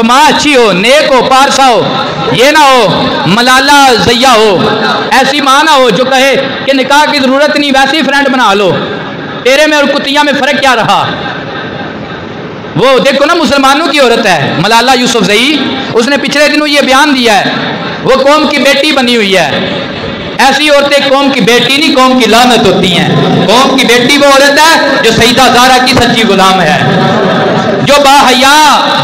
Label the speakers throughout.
Speaker 1: माँ अच्छी हो, नेक हो, पारसा हो, ये ना हो मलाला ज़ैया हो, ऐसी माँ ना हो जो कहे कि निकाह की ज़रूरत नहीं, वैसे ही फ्रेंड बना लो, तेरे में और कुतिया में फ़र्क क्या रहा। वो देखो ना मुसलमानों की औरत है मलाला यूसुफज़ई, उसने पिछले दिनों ये बयान दिया है, वो कौम की बेटी बनी हुई है। ऐसी औरतें कौम की बेटी नहीं, कौम की लानत होती हैं। कौम की बेटी वो औरत है जो सईदा ज़ारा की सच्ची गुलाम है, जो बाहया,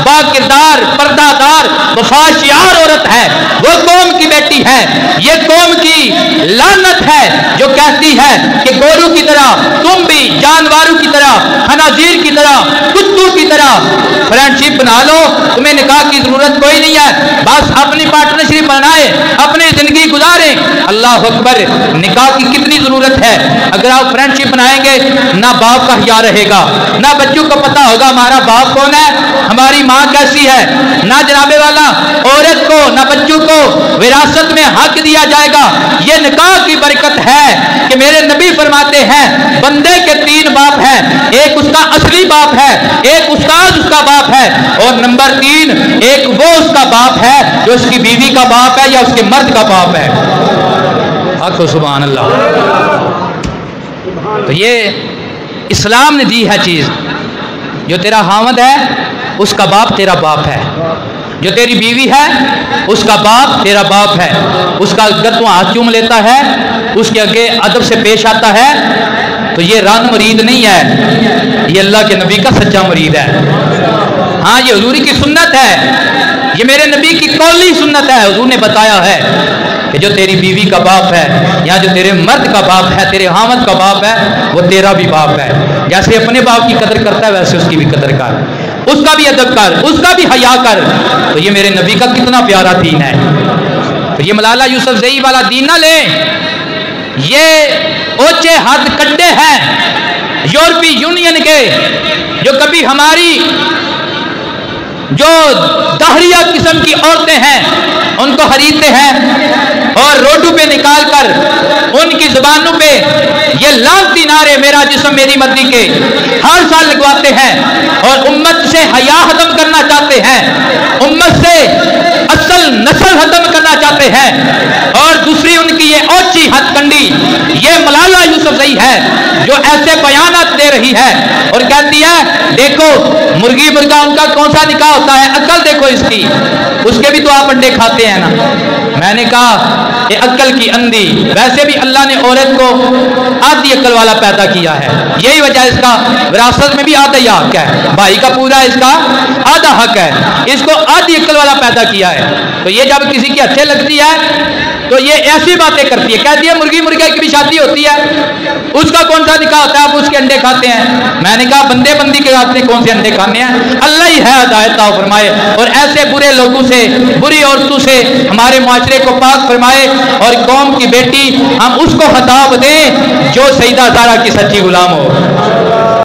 Speaker 1: बाकिरदार, पर्दादार, वफाशियार औरत है, वो कौम की बेटी है। ये कौम की लानत है जो कहती है कि गोरू की तरह तुम भी जानवरों की तरह, खनाजीर की तरह, कुत्तों की तरह फ्रेंडशिप बना लो, तुम्हें निकाह की जरूरत कोई नहीं है, बस अपनी पार्टनरशिप बनाए, अपनी जिंदगी गुजारे। अल्लाह अकबर, निकाह की कितनी जरूरत है। अगर आप फ्रेंडशिप बनाएंगे ना बाप का हिया रहेगा, ना बच्चों को पता होगा हमारा बाप कौन है, हमारी माँ कैसी है, ना जनाबे वाला औरत को ना बच्चों को विरासत में हक दिया जाएगा। ये निकाह की बरकत है कि मेरे नबी फरमाते हैं बंदे के 3 बाप हैं, एक उसका असली बाप है, एक उस्ताद उसका बाप है, और नंबर 3 एक वो उसका बाप है जो उसकी बीवी का बाप है या उसके मर्द का बाप है। आखो सुभान अल्लाह। तो ये इस्लाम ने दी है चीज़, जो तेरा हामद है उसका बाप तेरा बाप है, जो तेरी बीवी है उसका बाप तेरा बाप है, उसका अगर तू हाथ चूम लेता है, उसके आगे अदब से पेश आता है, तो ये रान मुरीद नहीं है, ये अल्लाह के नबी का सच्चा मुरीद है। हाँ, ये हुजूरी की सुन्नत है, ये मेरे नबी की कौली सुन्नत है। हुजूर ने बताया है कि जो तेरी बीवी का बाप है या जो तेरे मर्द का बाप है, तेरे हामद का बाप है, वो तेरा भी बाप है। जैसे अपने बाप की कदर करता है वैसे उसकी भी कदर कर, उसका भी अदब कर, उसका भी हया कर। तो ये मेरे नबी का कितना प्यारा दीन है। तो ये मलाला यूसुफज़ई वाला दीन ना ले, ये ऊंचे हद कड्डे हैं यूरोपीय यूनियन के, जो कभी हमारी जो दहरिया किस्म की औरतें हैं उनको खरीदते हैं और रोडों पे निकाल कर उनकी जुबानों पे ये लानती नारे मेरा जिस्म मेरी मर्जी के हर साल लगवाते हैं और उम्मत से हया खत्म करना चाहते हैं, उम्मत से असल नस्ल खत्म करना चाहते हैं। और दूसरी उनकी ये औची हथकंडी ये मलाला यूसुफज़ई है जो ऐसे बयानात दे रही है और कहती है देखो मुर्गी मुर्गा उनका कौन सा निकाह होता है, अक्ल देखो इसकी, उसके भी तो आप अंडे खाते हैं ना। मैंने कहा ये अक्ल की अंधी, वैसे भी अल्लाह ने औरत को आधी अक्ल वाला पैदा किया है, यही वजह इसका विरासत में भी आधा ही हक है, भाई का पूरा इसका आधा हक है, इसको आधी अक्ल वाला पैदा किया है। तो ये जब किसी की अच्छे लगती है तो ये ऐसी बातें करती है, कहती है मुर्गी मुर्गा की भी शादी होती है, उसका कौन सा निकाह होता है, आप उसके अंडे खाते हैं। मैंने कहा बंदे बंदी के आपने कौन से अंडे खाने हैं, अल्लाह ही है हिदायत फरमाए और ऐसे बुरे लोगों से, बुरी औरतों से हमारे माशरे को पाक फरमाए और कौम की बेटी हम उसको खिताब दें जो सईदा ज़ारा की सच्ची गुलाम हो।